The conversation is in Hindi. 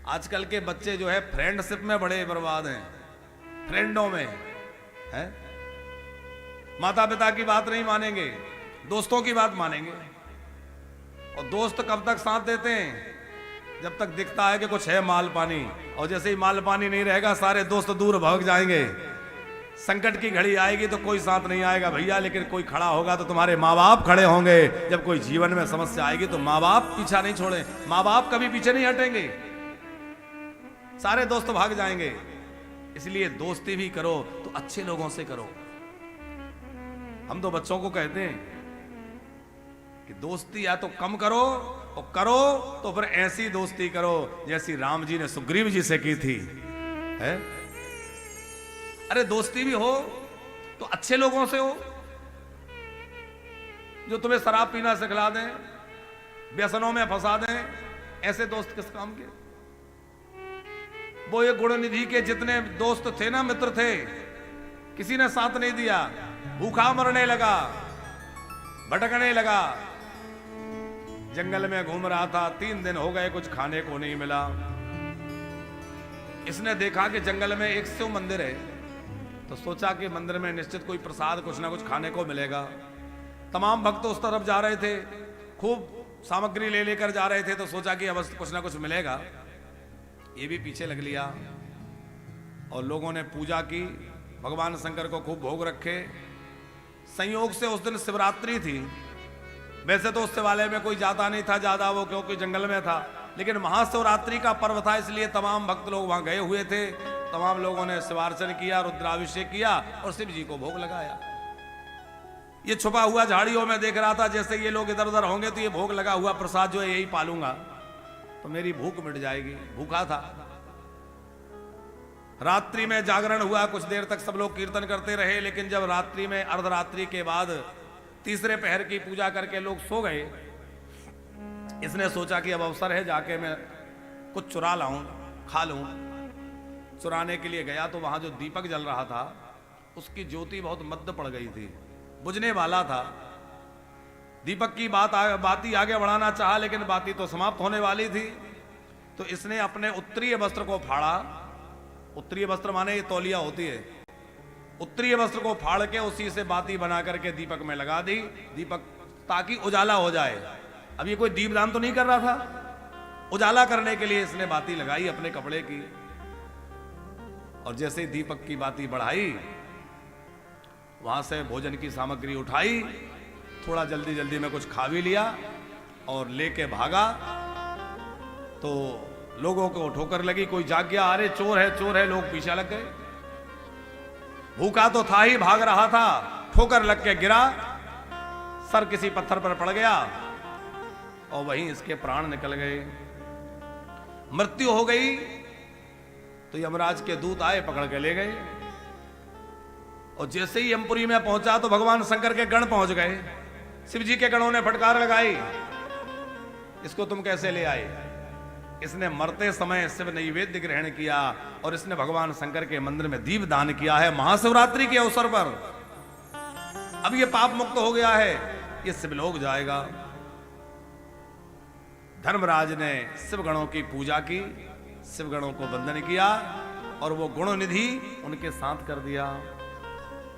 आजकल के बच्चे जो है फ्रेंडशिप में बड़े बर्बाद हैं, फ्रेंडों में है। माता पिता की बात नहीं मानेंगे, दोस्तों की बात मानेंगे। और दोस्त कब तक साथ देते हैं? जब तक दिखता है कि कुछ है माल पानी, और जैसे ही माल पानी नहीं रहेगा सारे दोस्त दूर भाग जाएंगे। संकट की घड़ी आएगी तो कोई साथ नहीं आएगा भैया, लेकिन कोई खड़ा होगा तो तुम्हारे माँ बाप खड़े होंगे। जब कोई जीवन में समस्या आएगी तो माँ बाप पीछा नहीं छोड़े, माँ बाप कभी पीछे नहीं हटेंगे, सारे दोस्त भाग जाएंगे। इसलिए दोस्ती भी करो तो अच्छे लोगों से करो। हम तो बच्चों को कहते हैं कि दोस्ती या तो कम करो, और करो तो फिर ऐसी दोस्ती करो जैसी राम जी ने सुग्रीव जी से की थी, है? अरे दोस्ती भी हो तो अच्छे लोगों से हो, जो तुम्हें शराब पीना सिखला दें, व्यसनों में फंसा दें। ऐसे दोस्त किस काम के? वो ये गुणनिधि के जितने दोस्त थे ना, मित्र थे, किसी ने साथ नहीं दिया। भूखा मरने लगा, भटकने लगा, जंगल में घूम रहा था। 3 दिन हो गए, कुछ खाने को नहीं मिला। इसने देखा कि जंगल में एक शिव मंदिर है, तो सोचा कि मंदिर में निश्चित कोई प्रसाद, कुछ ना कुछ खाने को मिलेगा। तमाम भक्त उस तरफ जा रहे थे, खूब सामग्री ले लेकर जा रहे थे, तो सोचा कि अवश्य कुछ ना कुछ मिलेगा। ये भी पीछे लग लिया और लोगों ने पूजा की, भगवान शंकर को खूब भोग रखे। संयोग से उस दिन शिवरात्रि थी। वैसे तो उस शिवालय में कोई जाता नहीं था ज्यादा, वो क्योंकि जंगल में था, लेकिन महाशिवरात्रि का पर्व था, इसलिए तमाम भक्त लोग वहां गए हुए थे। तमाम लोगों ने शिवार्चन किया, रुद्राभिषेक किया और शिव जी को भोग लगाया। ये छुपा हुआ झाड़ियों में देख रहा था, जैसे ये लोग इधर उधर होंगे तो ये भोग लगा हुआ प्रसाद जो है यही पालूंगा तो मेरी भूख मिट जाएगी। भूखा था। रात्रि में जागरण हुआ, कुछ देर तक सब लोग कीर्तन करते रहे, लेकिन जब रात्रि में अर्धरात्रि के बाद तीसरे पहर की पूजा करके लोग सो गए, इसने सोचा कि अब अवसर है, जाके मैं कुछ चुरा लाऊं, खा लूं। चुराने के लिए गया तो वहां जो दीपक जल रहा था उसकी ज्योति बहुत मद्द पड़ गई थी, बुझने वाला था। दीपक की बाती आगे बढ़ाना चाहा, लेकिन बाती तो समाप्त होने वाली थी। तो इसने अपने उत्तरीय वस्त्र को फाड़ा। उत्तरीय वस्त्र माने ये तौलिया होती है। उत्तरीय वस्त्र को फाड़ के उसी से बाती बना करके दीपक में लगा दी, दीपक ताकि उजाला हो जाए। अब ये कोई दीपदान तो नहीं कर रहा था, उजाला करने के लिए इसने बाती लगाई अपने कपड़े की। और जैसे ही दीपक की बाती बढ़ाई, वहां से भोजन की सामग्री उठाई, थोड़ा जल्दी जल्दी में कुछ खा भी लिया और लेके भागा। तो लोगों को ठोकर लगी, कोई जाग गया, अरे चोर है चोर है, लोग पीछे लग गए। भूखा तो था ही, भाग रहा था, ठोकर लग के गिरा, सर किसी पत्थर पर पड़ गया और वहीं इसके प्राण निकल गए। मृत्यु हो गई तो यमराज के दूत आए, पकड़ के ले गए। और जैसे ही यमपुरी में पहुंचा तो भगवान शंकर के गण पहुंच गए। शिव जी के गणों ने फटकार लगाई, इसको तुम कैसे ले आए? इसने मरते समय शिव नैवेद्य ग्रहण किया और इसने भगवान शंकर के मंदिर में दीप दान किया है महाशिवरात्रि के अवसर पर। अब ये पाप मुक्त हो गया है, ये शिवलोक जाएगा। धर्मराज ने शिव गणों की पूजा की, शिव गणों को वंदन किया और वो गुणनिधि उनके साथ कर दिया।